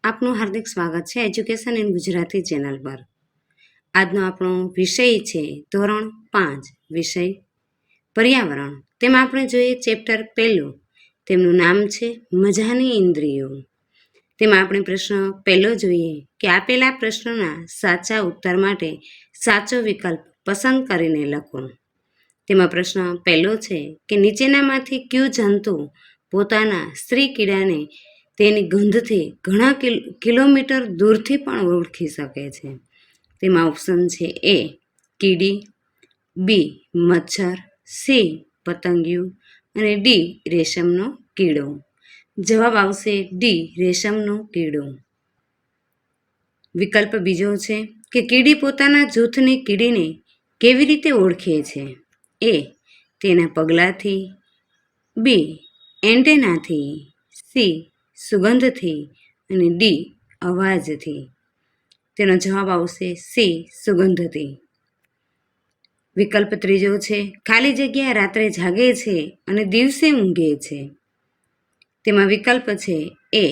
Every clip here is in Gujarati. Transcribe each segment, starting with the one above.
આપનું હાર્દિક સ્વાગત છે એજ્યુકેશન ઇન ગુજરાતી ચેનલ પર। આજનો આપણો વિષય છે ધોરણ 5 વિષય પર્યાવરણ। તેમાં આપણે જોઈએ ચેપ્ટર પહેલું, તેમનું નામ છે મજાની ઇન્દ્રિયો। તેમાં આપણે પ્રશ્ન પહેલો જોઈએ કે આપેલા પ્રશ્નોના સાચા ઉત્તર માટે સાચો વિકલ્પ પસંદ કરીને લખો। તેમાં પ્રશ્ન પહેલો છે કે નીચેનામાંથી કયું જંતુ પોતાના સ્ત્રી કીડાને તેની ગંધથી ઘણા કિલોમીટર દૂરથી પણ ઓળખી શકે છે? તેમાં ઓપ્શન છે એ કીડી, બી મચ્છર, સી પતંગિયું અને ડી રેશમનો કીડો। જવાબ આવશે ડી રેશમનો કીડો। વિકલ્પ બીજો છે કે કીડી પોતાના જૂથની કીડીને કેવી રીતે ઓળખે છે? એ તેના પગલાથી, બી એન્ટેનાથી, સી સુગંધથી અને ડી અવાજથી। તેનો જવાબ આવશે સી સુગંધથી। વિકલ્પ ત્રીજો છે ખાલી જગ્યા રાત્રે જાગે છે અને દિવસે ઊંઘે છે। તેમાં વિકલ્પ છે એ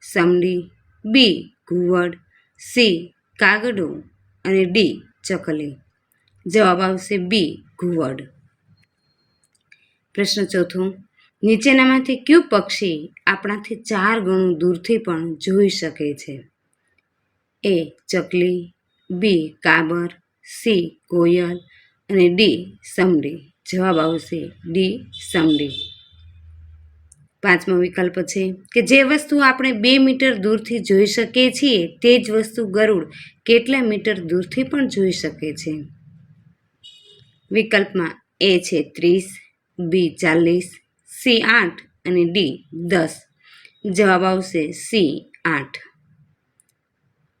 સમડી, બી ઘુવડ, સી કાગડો અને ડી ચકલી। જવાબ આવશે બી ઘુવડ। પ્રશ્ન ચોથો, નીચેનામાંથી કયું પક્ષી આપણાથી 4 ગણું દૂરથી પણ જોઈ શકે છે? એ ચકલી, બી કાબર, સી કોયલ અને ડી સમડી। જવાબ આવશે ડી સમડી। પાંચમો વિકલ્પ છે કે જે વસ્તુ આપણે 2 મીટર દૂરથી જોઈ શકીએ છીએ તે જ વસ્તુ ગરુડ કેટલા મીટર દૂરથી પણ જોઈ શકે છે? વિકલ્પમાં એ છે 30, બી 40, સી 8 અને ડી 10। જવાબ આવશે સી 8।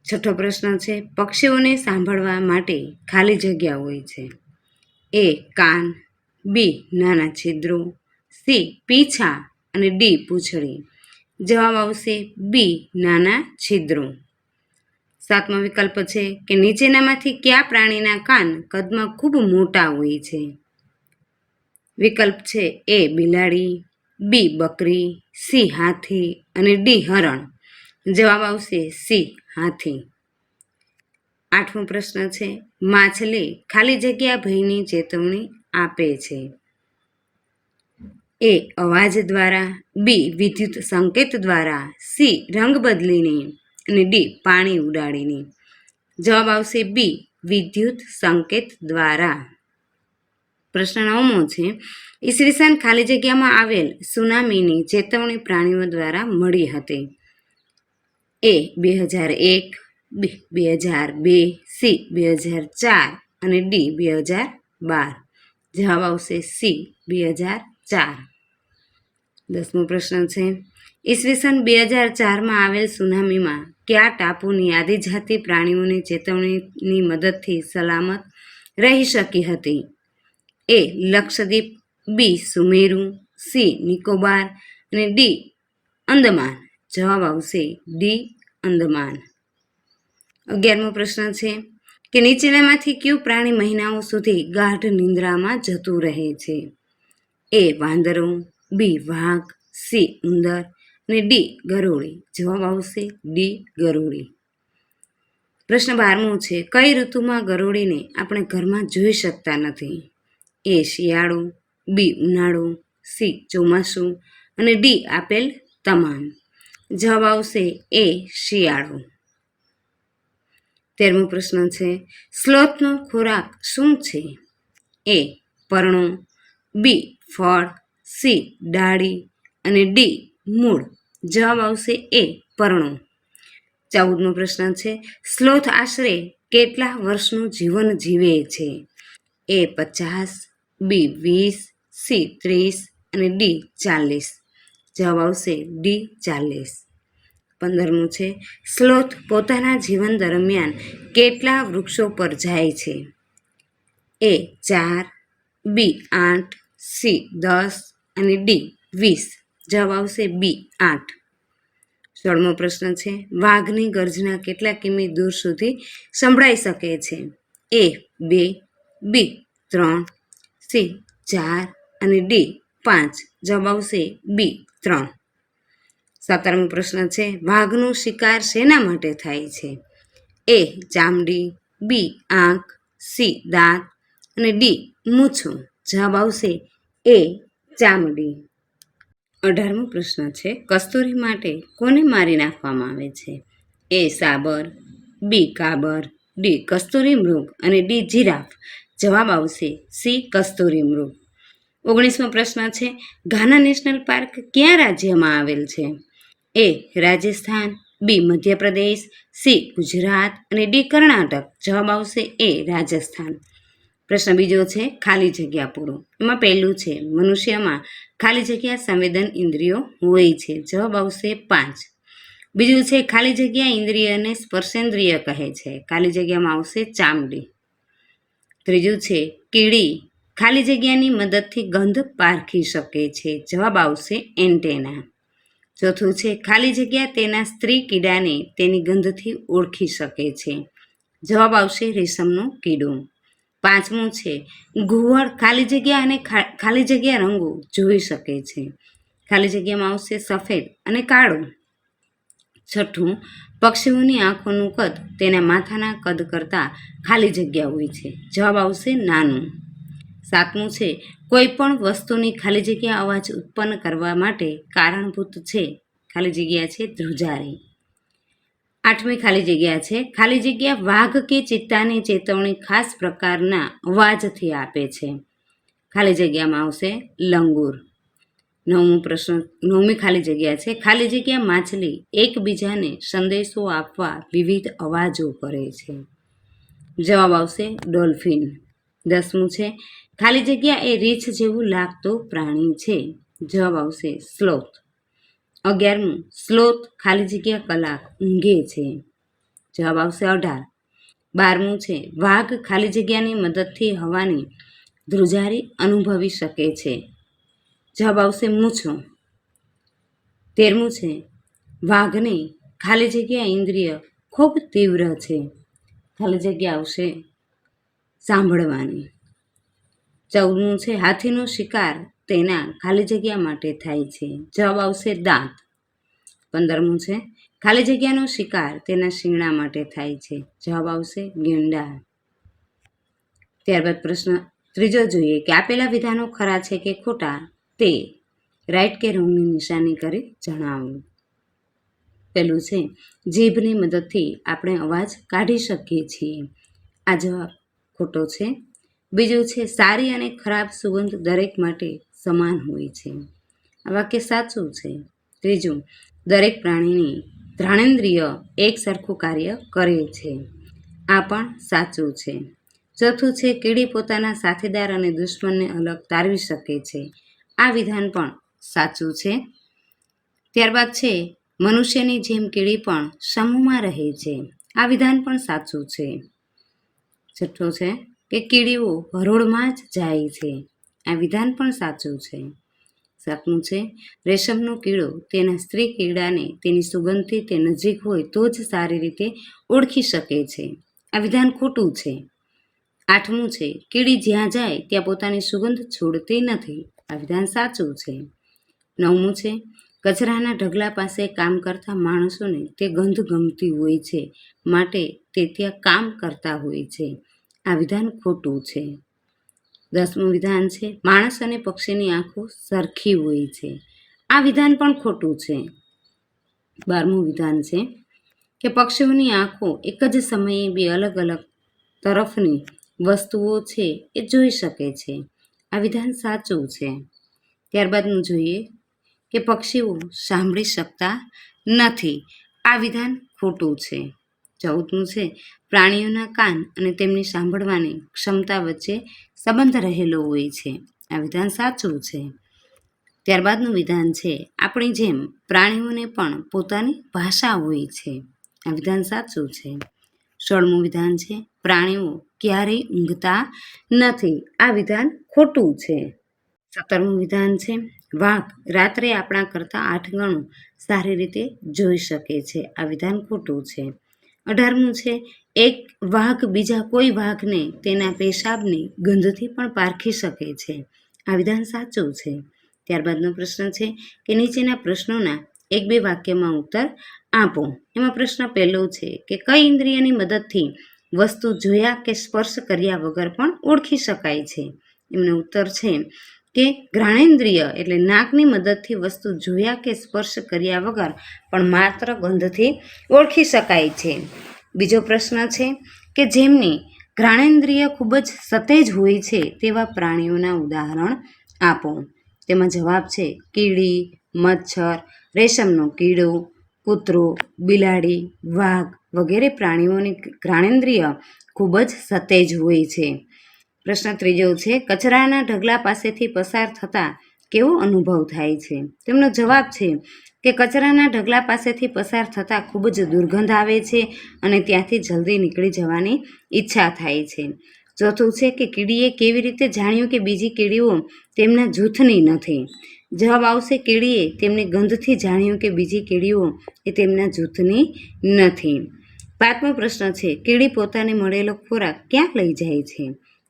છઠ્ઠો પ્રશ્ન છે પક્ષીઓને સાંભળવા માટે ખાલી જગ્યા હોય છે। એ કાન, બી નાના છિદ્રો, સી પીંછા અને ડી પૂંછડી। જવાબ આવશે બી નાના છિદ્રો। સાતમો વિકલ્પ છે કે નીચેનામાંથી કયા પ્રાણીના કાન કદમાં ખૂબ મોટા હોય છે? વિકલ્પ છે એ બિલાડી, બી બકરી, સી હાથી અને ડી હરણ। જવાબ આવશે સી હાથી। આઠમો પ્રશ્ન છે માછલી ખાલી જગ્યા ભયની ચેતવણી આપે છે। એ અવાજ દ્વારા, બી વિદ્યુત સંકેત દ્વારા, સી રંગ બદલીને અને ડી પાણી ઉડાડીને। જવાબ આવશે બી વિદ્યુત સંકેત દ્વારા। પ્રશ્ન 9મો છે ઈસવીસન ખાલી જગ્યામાં આવેલ સુનામીની ચેતવણી પ્રાણીઓ દ્વારા મળી હતી। એ 2001, બી 2002, સી 2004 અને ડી 2012। જવાબ આવશે સી 2004। 10મો પ્રશ્ન છે ઈસવીસન 2004માં આવેલ સુનામીમાં કયા ટાપુની આદિજાતિ પ્રાણીઓની ચેતવણીની મદદથી સલામત રહી શકી હતી? એ લક્ષદ્વીપ, બી સુમેરુ, સી નિકોબાર અને ડી અંદમાન। જવાબ આવશે ડી અંદમાન। 11મો પ્રશ્ન છે કે નીચેનામાંથી કયું પ્રાણી મહિનાઓ સુધી ગાઢ નિંદ્રામાં જતું રહે છે? એ વાંદરો, બી વાઘ, સી ઉંદર અને ડી ગરોળી। જવાબ આવશે ડી ગરોળી। પ્રશ્ન 12મો છે કઈ ઋતુમાં ગરોળીને આપણે ઘરમાં જોઈ શકતા નથી? એ શિયાળો, બી ઉનાળો, સી ચોમાસું અને ડી આપેલ તમામ। જવાબ આવશે એ શિયાળો। 13મો પ્રશ્ન છે સ્લોથનો ખોરાક શું છે? એ પર્ણો, બી ફળ, સી ડાળી અને ડી મૂળ। જવાબ આવશે એ પર્ણો। 14મો પ્રશ્ન છે સ્લોથ આશરે કેટલા વર્ષનું જીવન જીવે છે? એ 50, બી 20, સી 30 અને ડી 40। જવાબ આવશે ડી 40। 15મું છે સ્લોથ પોતાના જીવન દરમિયાન કેટલા વૃક્ષો પર જાય છે? એ 4, બી 8, સી 10 અને ડી 20। જવાબ આવશે બી 8। 16મો પ્રશ્ન છે વાઘની ગર્જના કેટલા કિમી દૂર સુધી સંભળાઈ શકે છે? એ 2, બી 3, સી 4 અને ડી 5। જવાબ આવશે બી 3। 17મો પ્રશ્ન છે, વાઘનો શિકાર શેના માટે થાય છે? એ ચામડી, બી આંખ, સી દાંત અને ડી મૂછો. જવાબ આવશે એ ચામડી. 18મો પ્રશ્ન છે, કસ્તુરી માટે કોને મારી નાખવામાં આવે છે? એ સાબર, બી કાબર, ડી કસ્તુરી મૃગ અને ડી જીરાફ. જવાબ આવશે સી કસ્તુરી મૃગ. 19મો પ્રશ્ન છે, ઘાના નેશનલ પાર્ક કયા રાજ્યમાં આવેલ છે? એ રાજસ્થાન, બી મધ્યપ્રદેશ, સી ગુજરાત અને ડી કર્ણાટક. જવાબ આવશે એ રાજસ્થાન. પ્રશ્ન બીજો છે, ખાલી જગ્યા પૂરો. એમાં પહેલું છે, મનુષ્યમાં ખાલી જગ્યા સંવેદન ઇન્દ્રિયો હોય છે. જવાબ આવશે 5. બીજું છે, ખાલી જગ્યા ઇન્દ્રિયને સ્પર્શેન્દ્રિય કહે છે. ખાલી જગ્યામાં આવશે ચામડી. ત્રીજું છે, કીડી ખાલી જગ્યાની મદદથી ગંધ પારખી શકે છે. જવાબ આવશે એન્ટેના. ચોથું છે, ખાલી જગ્યા તેના સ્ત્રી કીડાને તેની ગંધથી ઓળખી શકે છે. જવાબ આવશે રેશમનો કીડો. 5મું છે, ઘુવડ ખાલી જગ્યા અને ખાલી જગ્યા રંગો જોઈ શકે છે. ખાલી જગ્યામાં આવશે સફેદ અને કાળો. 6થું, પક્ષીઓની આંખોનું કદ તેના માથાના કદ કરતાં ખાલી જગ્યા હોય છે. જવાબ આવશે નાનું. 7મું છે, કોઈ પણ વસ્તુની ખાલી જગ્યા અવાજ ઉત્પન્ન કરવા માટે કારણભૂત છે. ખાલી જગ્યા છે ધ્રુજારી. 8મી ખાલી જગ્યા છે, ખાલી જગ્યા વાઘ કે ચિત્તાની ચેતવણી ખાસ પ્રકારના અવાજથી આપે છે. ખાલી જગ્યામાં આવશે લંગૂર. 9મી ખાલી જગ્યા છે, ખાલી જગ્યા માછલી એકબીજાને સંદેશો આપવા વિવિધ અવાજો કરે છે. જવાબ આવશે ડોલ્ફિન. 10મું છે, ખાલી જગ્યા એ રીંછ જેવું લાગતું પ્રાણી છે. જવાબ આવશે સ્લોથ. 11મું, સ્લોથ ખાલી જગ્યા કલાક ઊંઘે છે. જવાબ આવશે 18. 12મું છે, વાઘ ખાલી જગ્યાની મદદથી હવાની ધ્રુજારી અનુભવી શકે છે. જવાબ આવશે મૂછો. 13મું છે, વાઘને ખાલી જગ્યા ઇન્દ્રિય ખૂબ તીવ્ર છે. ખાલી જગ્યા આવશે સાંભળવાની. 14મું છે, હાથીનો શિકાર તેના ખાલી જગ્યા માટે થાય છે. જવાબ આવશે દાંત. 15મું છે, ખાલી જગ્યાનો શિકાર તેના શિંગડા માટે થાય છે. જવાબ આવશે ગેંડા. ત્યારબાદ પ્રશ્ન ત્રીજો જોઈએ કે આપેલા વિધાનો ખરા છે કે ખોટા તે રાઈટ કે રોંગની નિશાની કરી જણાવો. પહેલું છે, જીભની મદદથી આપણે અવાજ કાઢી શકીએ છીએ. આ જવાબ ખોટો છે. બીજું છે, સારી અને ખરાબ સુગંધ દરેક માટે સમાન હોય છે. આ વાક્ય સાચું છે. ત્રીજું, દરેક પ્રાણીની ઘ્રાણેન્દ્રિય એક સરખું કાર્ય કરે છે. આ પણ સાચું છે. ચોથું છે, કીડી પોતાના સાથીદાર અને દુશ્મનને અલગ તારવી શકે છે. આ વિધાન પણ સાચું છે. ત્યારબાદ છે, મનુષ્યની જેમ કીડી પણ સમૂહમાં રહે છે. આ વિધાન પણ સાચું છે. છઠ્ઠો છે કે કીડીઓ હરોળમાં જ જાય છે. આ વિધાન પણ સાચું છે. સાતમું છે, રેશમનો કીડો તેના સ્ત્રી કીડાને તેની સુગંધથી તે નજીક હોય તો જ સારી રીતે ઓળખી શકે છે. આ વિધાન ખોટું છે. આઠમું છે, કીડી જ્યાં જાય ત્યાં પોતાની સુગંધ છોડતી નથી. આ વિધાન સાચું છે. નવમું છે, કચરાના ઢગલા પાસે કામ કરતા માણસોને તે ગંધ ગમતી હોય છે માટે તે ત્યાં કામ કરતા હોય છે. આ વિધાન ખોટું છે. 10મું વિધાન છે, માણસ અને પક્ષીની આંખો સરખી હોય છે. આ વિધાન પણ ખોટું છે. 12મું વિધાન છે કે પક્ષીઓની આંખો એક જ સમયે બે અલગ અલગ તરફની વસ્તુઓ છે એ જોઈ શકે છે. આ વિધાન સાચું છે. ત્યારબાદનું જોઈએ કે પક્ષીઓ સાંભળી શકતા નથી. આ વિધાન ખોટું છે. 14મું છે, પ્રાણીઓના કાન અને તેમની સાંભળવાની ક્ષમતા વચ્ચે સંબંધ રહેલો હોય છે. આ વિધાન સાચું છે. ત્યારબાદનું વિધાન છે, આપણી જેમ પ્રાણીઓને પણ પોતાની ભાષા હોય છે. આ વિધાન સાચું છે. 16મું વિધાન છે, પ્રાણીઓ ક્યારેય ઊંઘતા નથી. આ વિધાન ખોટું છે. 17મું વિધાન છે, વાઘ રાત્રે આપણા કરતાં 8 ગણું સારી રીતે જોઈ શકે છે. આ વિધાન ખોટું છે. 18મું છે, એક વાઘ બીજા કોઈ વાઘને તેના પેશાબની ગંધથી પણ પારખી શકે છે. આ વિધાન સાચું છે. ત્યારબાદનો પ્રશ્ન છે કે નીચેના પ્રશ્નોના એક બે વાક્યમાં ઉત્તર આપો. એમાં પ્રશ્ન પહેલો છે કે કઈ ઇન્દ્રિયની મદદથી વસ્તુ જોયા કે સ્પર્શ કર્યા વગર પણ ઓળખી શકાય છે? એમનો ઉત્તર છે કે ઘ્રાણેન્દ્રિય એટલે નાકની મદદથી વસ્તુ જોયા કે સ્પર્શ કર્યા વગર પણ માત્ર ગંધથી ઓળખી શકાય છે. બીજો પ્રશ્ન છે કે જેમની ઘ્રાણેન્દ્રિય ખૂબ જ સતેજ હોય છે તેવા પ્રાણીઓના ઉદાહરણ આપો. તેમાં જવાબ છે કીડી, મચ્છર, રેશમનો કીડો, કૂતરો, બિલાડી, વાઘ વગેરે પ્રાણીઓની ઘ્રાણેન્દ્રિય ખૂબ જ સતેજ હોય છે. પ્રશ્ન ત્રીજો છે કચરાના ઢગલા પાસેથી પસાર થતાં કેવો અનુભવ થાય છે? તેમનો જવાબ છે કે કચરાના ઢગલા પાસેથી પસાર થતાં ખૂબ જ દુર્ગંધ આવે છે અને ત્યાંથી જલ્દી નીકળી જવાની ઈચ્છા થાય છે. ચોથું છે કે કીડીએ કેવી રીતે જાણ્યું કે બીજી કીડીઓ તેમના જૂથની નથી? જવાબ આવશે કીડીએ તેમની ગંધથી જાણ્યું કે બીજી કીડીઓ એ તેમના જૂથની નથી. પાંચમો પ્રશ્ન છે કીડી પોતાને મળેલો ખોરાક ક્યાં લઈ જાય છે?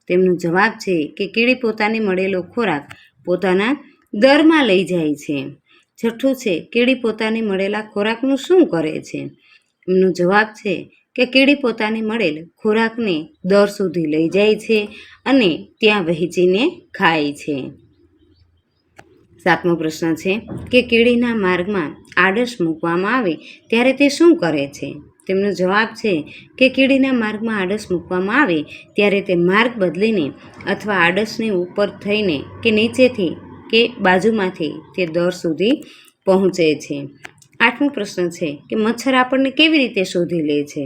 તેમનો જવાબ છે કે કીડી પોતાને મળેલો ખોરાક પોતાના દરમાં લઈ જાય છે. છઠ્ઠું છે કીડી પોતાને મળેલા ખોરાકનું શું કરે છે? એમનો જવાબ છે કે કીડી પોતાને મળેલ ખોરાકને દર સુધી લઈ જાય છે અને ત્યાં વહેંચીને ખાય છે. સાતમો પ્રશ્ન છે કે કીડીના માર્ગમાં આડશ મૂકવામાં આવે ત્યારે તે શું કરે છે? તેમનો જવાબ છે કે કીડીના માર્ગમાં આડશ મૂકવામાં આવે ત્યારે તે માર્ગ બદલીને અથવા આડશની ઉપર થઈને કે નીચેથી કે બાજુમાંથી તે દર સુધી પહોંચે છે. આઠમો પ્રશ્ન છે કે મચ્છર આપણને કેવી રીતે શોધી લે છે?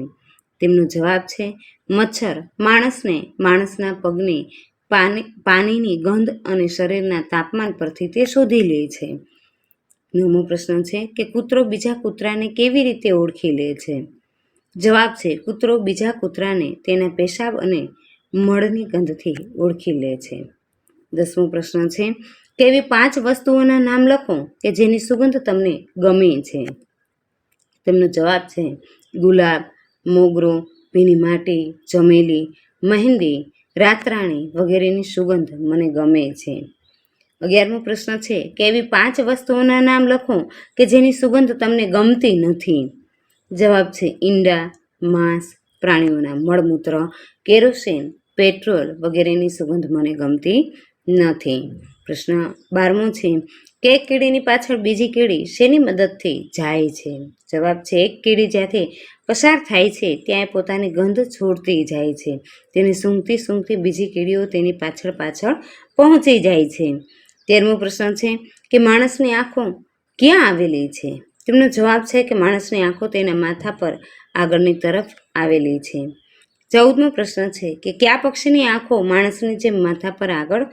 તેમનો જવાબ છે મચ્છર માણસના પગની પાણીની ગંધ અને શરીરના તાપમાન પરથી તે શોધી લે છે. નવમો પ્રશ્ન છે કે કૂતરો બીજા કૂતરાને કેવી રીતે ઓળખી લે છે? જવાબ છે કૂતરો બીજા કૂતરાને તેના પેશાબ અને મળની ગંધથી ઓળખી લે છે. દસમો પ્રશ્ન છે કે એવી 5 વસ્તુઓના નામ લખો કે જેની સુગંધ તમને ગમે છે. તેમનો જવાબ છે ગુલાબ, મોગરો, ભીની માટી, ચમેલી, મહેંદી, રાતરાણી વગેરેની સુગંધ મને ગમે છે. 11મો પ્રશ્ન છે કે એવી 5 વસ્તુઓના નામ લખો કે જેની સુગંધ તમને ગમતી નથી. જવાબ છે ઈંડા, માંસ, પ્રાણીઓના મળમૂત્ર, કેરોસીન, પેટ્રોલ વગેરેની સુગંધ મને ગમતી નથી. પ્રશ્ન 12મો છે કે એક કીડીની પાછળ બીજી કીડી શેની મદદથી જાય છે? જવાબ છે એક કીડી જ્યાંથી પસાર થાય છે ત્યાં પોતાની ગંધ છોડતી જાય છે. તેને સૂંઘતી સૂંઘતી બીજી કીડીઓ તેની પાછળ પહોંચી જાય છે. 13મો પ્રશ્ન છે કે માણસની આંખો ક્યાં આવેલી છે? તેમનો જવાબ છે કે માણસની આંખો તેના માથા પર આગળની તરફ આવેલી છે. 14મો પ્રશ્ન છે કે કયા પક્ષીની આંખો માણસની જેમ માથા પર આગળ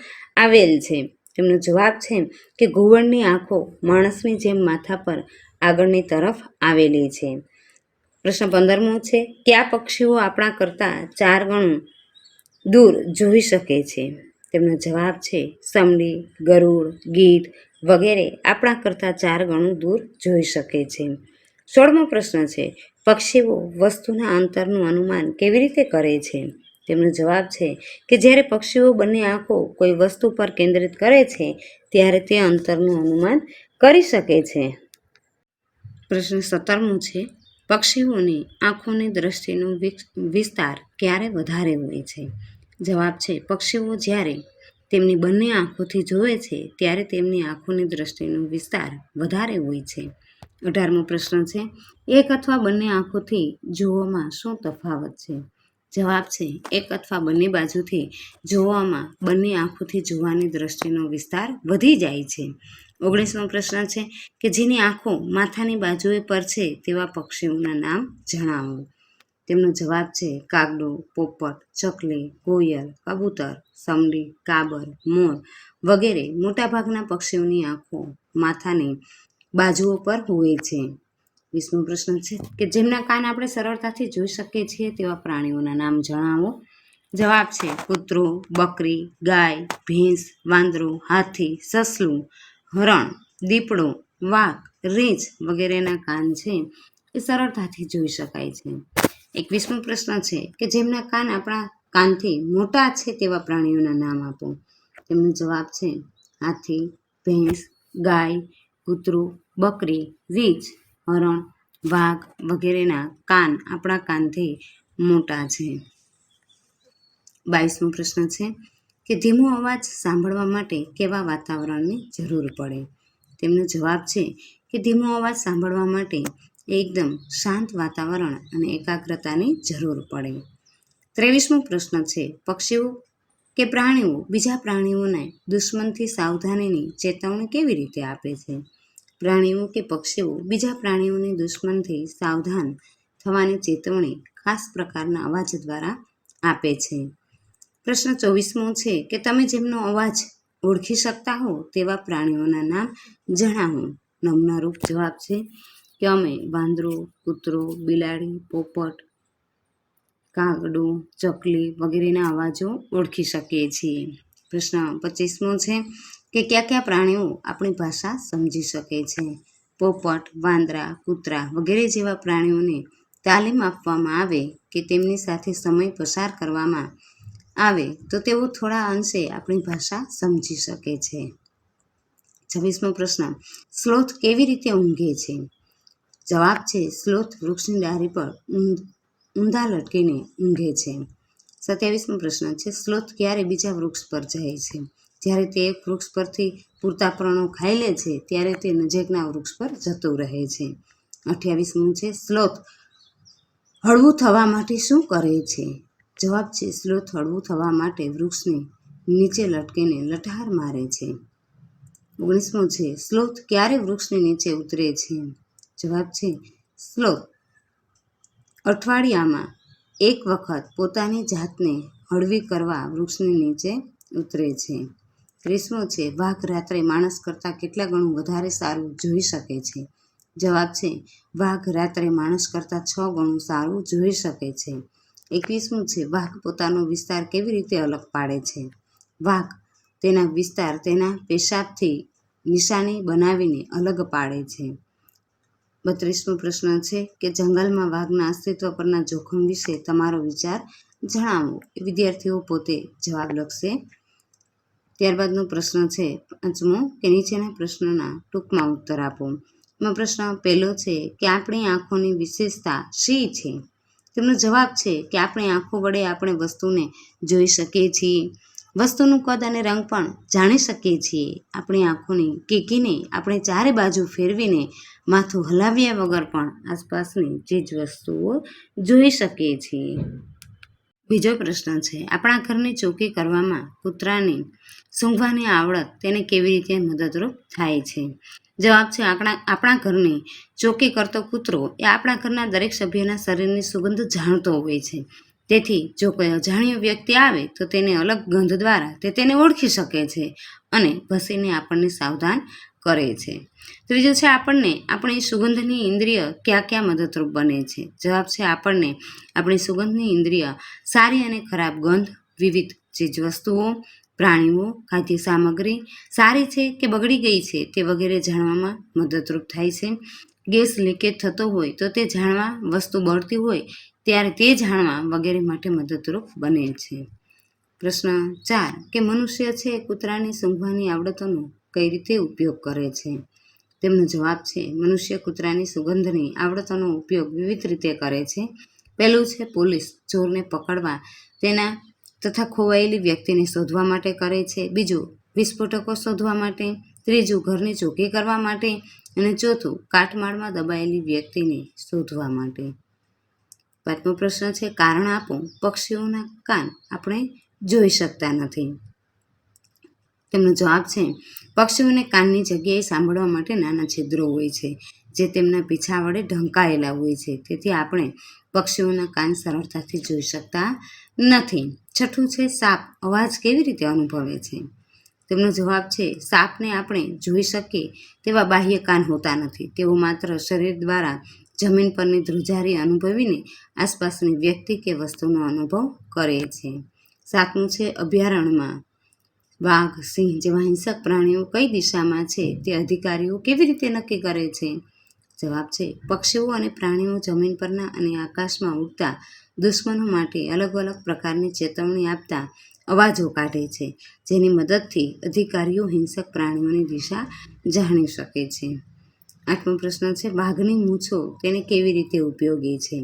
આવેલ છે? તેમનો જવાબ છે કે ઘુવડની આંખો માણસની જેમ માથા પર આગળની તરફ આવેલી છે. પ્રશ્ન 15મો છે કયા પક્ષીઓ આપણા કરતાં 4 ગણું દૂર જોઈ શકે છે? તેમનો જવાબ છે સમડી, ગરુડ, ગીધ વગેરે આપણા કરતાં 4 ગણું દૂર જોઈ શકે છે. 16મો પ્રશ્ન છે પક્ષીઓ વસ્તુના અંતરનું અનુમાન કેવી રીતે કરે છે? તેમનો જવાબ છે કે જ્યારે પક્ષીઓ બંને આંખો કોઈ વસ્તુ પર કેન્દ્રિત કરે છે ત્યારે તે અંતરનું અનુમાન કરી શકે છે. પ્રશ્ન 17મો છે પક્ષીઓની આંખોની દ્રષ્ટિનો વિસ્તાર ક્યારે વધારે હોય છે? જવાબ છે પક્ષીઓ જ્યારે તેમની બંને આંખોથી જુએ છે ત્યારે તેમની આંખોની દ્રષ્ટિનો વિસ્તાર વધારે હોય છે. 18મો પ્રશ્ન છે એક અથવા બંને આંખોથી જોવામાં શું તફાવત છે? જવાબ છે એક અથવા બંને બાજુથી જોવામાં બંને આંખોથી જોવાની દ્રષ્ટિનો વિસ્તાર વધી જાય છે. 19મો પ્રશ્ન છે કે જેની આંખો માથાની બાજુએ પર છે તેવા પક્ષીઓના નામ જણાવો. તેમનો જવાબ છે કાગડો, પોપટ, ચકલી, કોયલ, કબૂતર, સમડી, કાબર, મોર વગેરે મોટાભાગના પક્ષીઓની આંખો માથાની બાજુઓ પર હોય છે. 20મો પ્રશ્ન છે કે જેમના કાન આપણે સરળતાથી જોઈ શકીએ છીએ તેવા પ્રાણીઓના નામ જણાવો. જવાબ છે કૂતરો, બકરી, ગાય, ભેંસ, વાંદરો, હાથી, સસલું, હરણ, દીપડો, વાઘ, રીંછ વગેરેના કાન છે એ સરળતાથી જોઈ શકાય છે. 21મો પ્રશ્ન છે કે જેમના કાન આપણા કાનથી મોટા છે તેવા પ્રાણીઓના નામ આપો. તેમનો જવાબ છે હાથી, ભેંસ, ગાય, કૂતરું, બકરી, રીંછ, હરણ, વાઘ વગેરેના કાન આપણા કાનથી મોટા છે. 22મો પ્રશ્ન છે કે ધીમો અવાજ સાંભળવા માટે કેવા વાતાવરણની જરૂર પડે? તેમનો જવાબ છે કે ધીમો અવાજ સાંભળવા માટે એકદમ શાંત વાતાવરણ અને એકાગ્રતાની જરૂર પડે. 23મો પ્રશ્ન છે પક્ષીઓ કે પ્રાણીઓ બીજા પ્રાણીઓને દુશ્મનથી સાવધાનીની ચેતવણી કેવી રીતે આપે છે? પ્રાણીઓ કે પક્ષીઓ બીજા પ્રાણીઓને દુશ્મનથી સાવધાન થવાની ચેતવણી ખાસ પ્રકારના અવાજ દ્વારા આપે છે. પ્રશ્ન 24મો છે કે તમે જેમનો અવાજ ઓળખી શકતા હો તેવા પ્રાણીઓના નામ જણાવો. નમૂનારૂપ જવાબ છે કે અમે વાંદરો, કૂતરો, બિલાડી, પોપટ, કાગડો, ચકલી વગેરેના અવાજો ઓળખી શકીએ છીએ. પ્રશ્ન 25મો છે કે કયા કયા પ્રાણીઓ આપણી ભાષા સમજી શકે છે? પોપટ, વાંદરા, કૂતરા વગેરે જેવા પ્રાણીઓને તાલીમ આપવામાં આવે કે તેમની સાથે સમય પસાર કરવામાં આવે તો તેઓ થોડા અંશે આપણી ભાષા સમજી શકે છે. 26મો પ્રશ્ન સ્લોથ કેવી રીતે ઊંઘે છે? જવાબ છે સ્લોથ વૃક્ષની ડાળી પર ઊંધા લટકીને ઊંઘે છે. 27મો પ્રશ્ન છે સ્લોથ ક્યારે બીજા વૃક્ષ પર જાય છે? જ્યારે તે એક વૃક્ષ પરથી પૂરતા પ્રણો ખાઈ લે છે ત્યારે તે નજીકના વૃક્ષ પર જતું રહે છે. 28મું છે સ્લોથ હળવું થવા માટે શું કરે છે? જવાબ છે સ્લોથ હળવું થવા માટે વૃક્ષની નીચે લટકીને લટાર મારે છે. 19મું છે સ્લોથ ક્યારે વૃક્ષની નીચે ઉતરે છે? જવાબ છે સ્લોથ અઠવાડિયામાં એક વખત પોતાની જાતને હળવી કરવા વૃક્ષની નીચે ઉતરે છે. 30મો છે વાઘ રાત્રે માણસ કરતાં કેટલા ગણું વધારે સારું જોઈ શકે છે? જવાબ છે વાઘ રાત્રે માણસ કરતાં 6 ગણું સારું જોઈ શકે છે. 21મું છે વાઘ પોતાનો વિસ્તાર કેવી રીતે અલગ પાડે છે? વાઘ તેના વિસ્તાર તેના પેશાબથી નિશાની બનાવીને અલગ પાડે છે. 32મો પ્રશ્ન છે કે જંગલમાં વાઘના અસ્તિત્વ પરના જોખમ વિશે તમારો વિચાર જણાવો. વિદ્યાર્થીઓ પોતે જવાબ લખશે. ત્યારબાદનો પ્રશ્ન છે 5મો કે નીચેના પ્રશ્નોના ટૂંકમાં ઉત્તર આપો. એમાં પ્રશ્ન પહેલો છે કે આપણી આંખોની વિશેષતા શી છે? તેમનો જવાબ છે કે આપણી આંખો વડે આપણે વસ્તુને જોઈ શકીએ છીએ, વસ્તુનું કદ અને રંગ પણ જાણી શકીએ છીએ. આપણી આંખોની કીકીને આપણે ચારે બાજુ ફેરવીને માથું હલાવ્યા વગર પણ આસપાસની ચીજ વસ્તુઓ જોઈ શકીએ છીએ. બીજો પ્રશ્ન છે આપણા ઘરની ચોકી કરવામાં કૂતરાની સૂંઘવાની આવડત તેને કેવી રીતે મદદરૂપ થાય છે? જવાબ છે આપણા ઘરની ચોકી કરતો કૂતરો એ આપણા ઘરના દરેક સભ્યના શરીરની સુગંધ જાણતો હોય છે. તેથી જો કોઈ અજાણ્યો વ્યક્તિ આવે તો તેને અલગ ગંધ દ્વારા તેને ઓળખી શકે છે અને ભસીને આપણને સાવધાન કરે છે. ત્રીજું છે આપણને આપણી સુગંધની ઇન્દ્રિય ક્યાં મદદરૂપ બને છે? જવાબ છે આપણને આપણી સુગંધની ઇન્દ્રિય સારી અને ખરાબ ગંધ, વિવિધ ચીજવસ્તુઓ, પ્રાણીઓ, ખાદ્ય સામગ્રી સારી છે કે બગડી ગઈ છે તે વગેરે જાણવામાં મદદરૂપ થાય છે. ગેસ લીકેજ થતો હોય તો તે જાણવા, વસ્તુ બળતી હોય ત્યારે તે જાણવા વગેરે માટે મદદરૂપ બને છે. પ્રશ્ન 4 કે મનુષ્ય છે કૂતરાની સૂંઘવાની આવડતોનો કઈ રીતે ઉપયોગ કરે છે? તેમનો જવાબ છે મનુષ્ય કૂતરાની સુગંધની આવડતોનો ઉપયોગ વિવિધ રીતે કરે છે. પહેલું છે પોલીસ ચોરને પકડવા તેના તથા ખોવાયેલી વ્યક્તિને શોધવા માટે કરે છે. બીજું વિસ્ફોટકો શોધવા માટે. ત્રીજું ઘરની ચોકી કરવા માટે અને ચોથું કાટમાળમાં દબાયેલી વ્યક્તિને શોધવા માટે. 5મો પ્રશ્ન છે કારણ આપો પક્ષીઓના કાન આપણે જોઈ શકતા નથી. તેમનો જવાબ છે પક્ષીઓને કાનની જગ્યાએ સાંભળવા માટે નાના છિદ્રો હોય છે જે તેમના પીછા વડે ઢંકાયેલા હોય છે. તેથી આપણે પક્ષીઓના કાન સરળતાથી જોઈ શકતા નથી. છઠ્ઠું છે સાપ અવાજ કેવી રીતે અનુભવે છે? તેમનો જવાબ છે સાપને આપણે જોઈ શકીએ તેવા બાહ્ય કાન હોતા નથી. તેઓ માત્ર શરીર દ્વારા જમીન પરની ધ્રુજારી અનુભવીને આસપાસની વ્યક્તિ કે વસ્તુનો અનુભવ કરે છે. 7મું છે અભયારણ્યમાં વાઘ, સિંહ જેવા હિંસક પ્રાણીઓ કઈ દિશામાં છે તે અધિકારીઓ કેવી રીતે નક્કી કરે છે? જવાબ છે પક્ષીઓ અને પ્રાણીઓ જમીન પરના અને આકાશમાં ઉડતા દુશ્મનો માટે અલગ અલગ પ્રકારની ચેતવણી આપતા અવાજો કાઢે છે જેની મદદથી અધિકારીઓ હિંસક પ્રાણીઓની દિશા જાણી શકે છે. આઠમો પ્રશ્ન છે વાઘની મૂછો તેને કેવી રીતે ઉપયોગી છે?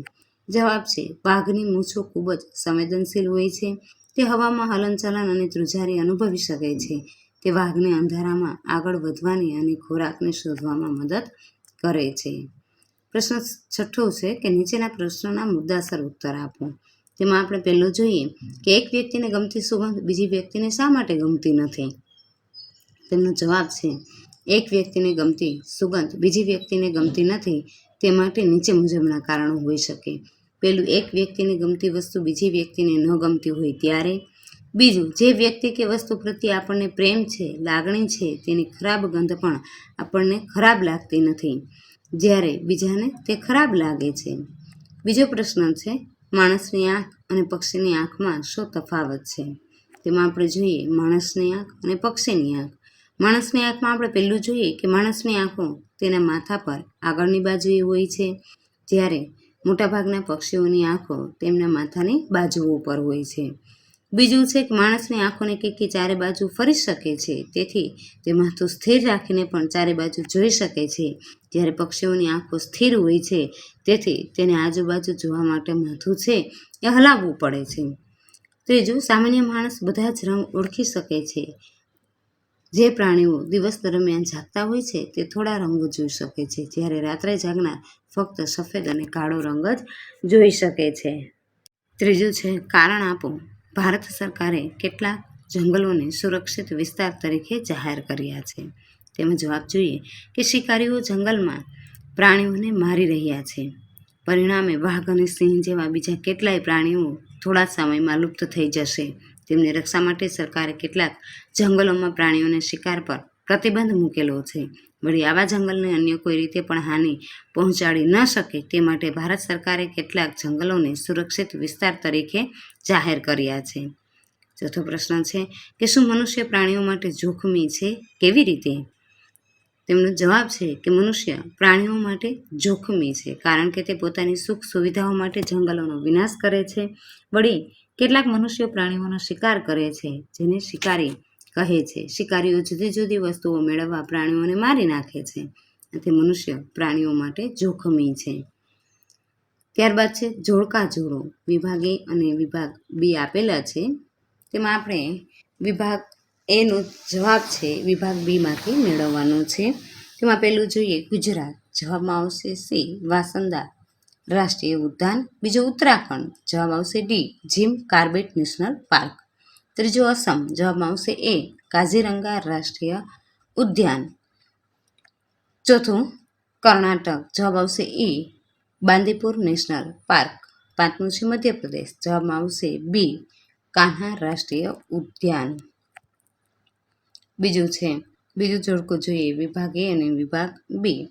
જવાબ છે વાઘની મૂછો ખૂબ જ સંવેદનશીલ હોય છે. તે હવામાં હલનચલન અને ધ્રુજારી અનુભવી શકે છે. તે વાઘને અંધારામાં આગળ વધવાની અને ખોરાકને શોધવામાં મદદ કરે છે. પ્રશ્ન છઠ્ઠો છે કે નીચેના પ્રશ્નોના મુદ્દાસર ઉત્તર આપો. તેમાં આપણે પહેલો જોઈએ કે એક વ્યક્તિને ગમતી સુગંધ બીજી વ્યક્તિને શા માટે ગમતી નથી? તેમનો જવાબ છે એક વ્યક્તિને ગમતી સુગંધ બીજી વ્યક્તિને ગમતી નથી તે માટે નીચે મુજબના કારણો હોઈ શકે. પહેલું, એક વ્યક્તિને ગમતી વસ્તુ બીજી વ્યક્તિને ન ગમતી હોય ત્યારે. બીજું, જે વ્યક્તિ કે વસ્તુ પ્રત્યે આપણને પ્રેમ છે, લાગણી છે, તેની ખરાબ ગંધ પણ આપણને ખરાબ લાગતી નથી, જ્યારે બીજાને તે ખરાબ લાગે છે. બીજો પ્રશ્ન છે માણસની આંખ અને પક્ષીની આંખમાં શું તફાવત છે? તેમાં આપણે જોઈએ માણસની આંખ અને પક્ષીની આંખ. માણસની આંખમાં આપણે પહેલું જોઈએ કે માણસની આંખો તેના માથા પર આગળની બાજુએ હોય છે, જ્યારે મોટાભાગના પક્ષીઓની આંખો તેમના માથાની બાજુઓ પર હોય છે. બીજું છે કે માણસની આંખોને કીકી ચારે બાજુ ફરી શકે છે, તેથી તે માથું સ્થિર રાખીને પણ ચારે બાજુ જોઈ શકે છે, જ્યારે પક્ષીઓની આંખો સ્થિર હોય છે, તેથી તેને આજુબાજુ જોવા માટે માથું છે એ હલાવવું પડે છે. ત્રીજું, સામાન્ય માણસ બધા જ રંગ ઓળખી શકે છે. જે પ્રાણીઓ દિવસ દરમિયાન જાગતા હોય છે તે થોડા રંગો જોઈ શકે છે, જ્યારે રાત્રે જાગનાર ફક્ત સફેદ અને કાળો રંગ જ જોઈ શકે છે. ત્રીજું છે કારણ આપો. ભારત સરકારે કેટલાક જંગલોને સુરક્ષિત વિસ્તાર તરીકે જાહેર કર્યા છે? તેમાં જવાબ જોઈએ કે શિકારીઓ જંગલમાં પ્રાણીઓને મારી રહ્યા છે. પરિણામે વાઘ અને સિંહ જેવા બીજા કેટલાય પ્રાણીઓ થોડા સમયમાં લુપ્ત થઈ જશે. તેમની રક્ષા માટે સરકારે કેટલાક જંગલોમાં પ્રાણીઓને શિકાર પર પ્રતિબંધ મૂકેલો છે. વળી આવા જંગલને અન્ય કોઈ રીતે પણ હાનિ પહોંચાડી ન શકે તે માટે ભારત સરકારે કેટલાક જંગલોને સુરક્ષિત વિસ્તાર તરીકે જાહેર કર્યા છે. ચોથો પ્રશ્ન છે કે શું મનુષ્ય પ્રાણીઓ માટે જોખમી છે? કેવી રીતે? તેમનો જવાબ છે કે મનુષ્ય પ્રાણીઓ માટે જોખમી છે કારણ કે તે પોતાની સુખ સુવિધાઓ માટે જંગલોનો વિનાશ કરે છે. વળી કેટલાક મનુષ્યો પ્રાણીઓનો શિકાર કરે છે, જેને શિકારી કહે છે. શિકારીઓ જુદી જુદી વસ્તુઓ મેળવવા પ્રાણીઓને મારી નાખે છે, આથી મનુષ્ય પ્રાણીઓ માટે જોખમી છે. ત્યારબાદ છે જોડકા જોડો. વિભાગ એ અને વિભાગ બી આપેલા છે, તેમાં આપણે વિભાગ એનો જવાબ છે વિભાગ બીમાંથી મેળવવાનો છે. તેમાં પહેલું જોઈએ ગુજરાત. જવાબમાં આવશે સી વાસંદા રાષ્ટ્રીય ઉદ્યાન. બીજો ઉત્તરાખંડ. જવાબ આવશે D gym Corbett national park. ત્રીજો અસમ. જવાબમાં આવશે એ કાઝીરંગા રાષ્ટ્રીય ઉદ્યાન. ચોથું કર્ણાટક. જવાબ આવશે ઈ બાંદીપુર નેશનલ પાર્ક. પાંચમું છે મધ્યપ્રદેશ. જવાબમાં આવશે બી કાન્હા રાષ્ટ્રીય ઉદ્યાન. બીજું જોડકું જોઈએ વિભાગ એ અને વિભાગ બી.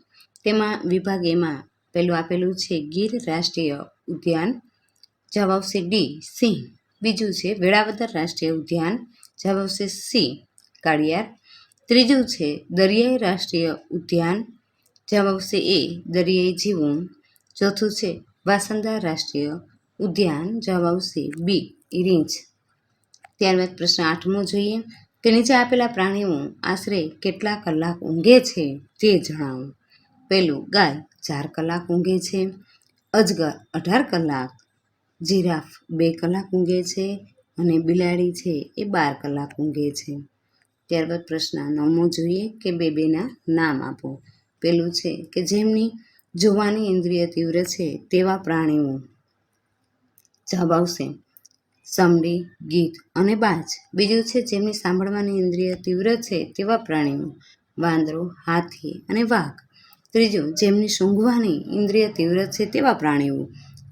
તેમાં વિભાગ એમાં પહેલું આપેલું છે ગીર રાષ્ટ્રીય ઉદ્યાન. જવાબ આવશે ડી સિંહ. બીજું છે વેળાવદર રાષ્ટ્રીય ઉદ્યાન. જવાબ આવશે સી કાળિયાર. ત્રીજું છે દરિયાઈ રાષ્ટ્રીય ઉદ્યાન. જવાબ આવશે એ દરિયાઈ જીવો. ચોથું છે વાસંદા રાષ્ટ્રીય ઉદ્યાન. જવાબ આવશે બી રીંછ. ત્યારબાદ પ્રશ્ન 8મો જોઈએ કે નીચે આપેલા પ્રાણીઓ આશરે કેટલા કલાક ઊંઘે છે તે જણાવો. પહેલું, ગાય 4 કલાક ઊંઘે છે. અજગર 18 કલાક. જીરાફ 2 કલાક ઊંઘે છે અને બિલાડી છે એ 12 કલાક ઊંઘે છે. ત્યારબાદ પ્રશ્ન 9મો જોઈએ કે બેના નામ આપો. પહેલું છે કે જેમની જોવાની ઇન્દ્રિય તીવ્ર છે તેવા પ્રાણીઓ. જવાબ આવશે સમડી, ગીધ અને બાજ. બીજું છે જેમની સાંભળવાની ઇન્દ્રિય તીવ્ર છે તેવા પ્રાણીઓ. વાંદરો, હાથી અને વાઘ. ત્રીજું જેમની સૂંઘવાની ઇન્દ્રિય તીવ્ર છે તેવા પ્રાણીઓ.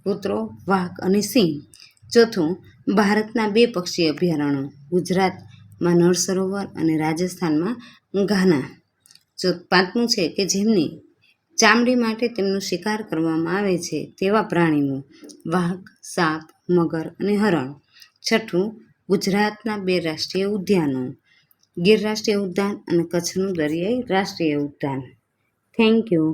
કૂતરો, વાઘ અને સિંહ. ચોથું ભારતના 2 પક્ષી અભયારણ્યો. ગુજરાતમાં નળ સરોવર અને રાજસ્થાનમાં ઘાના. પાંચમું છે કે જેમની ચામડી માટે તેમનો શિકાર કરવામાં આવે છે તેવા પ્રાણીઓ. વાઘ, સાપ, મગર અને હરણ. છઠ્ઠું ગુજરાતના 2 રાષ્ટ્રીય ઉદ્યાનો. ગીર રાષ્ટ્રીય ઉદ્યાન અને કચ્છનું દરિયાઈ રાષ્ટ્રીય ઉદ્યાન. Thank you.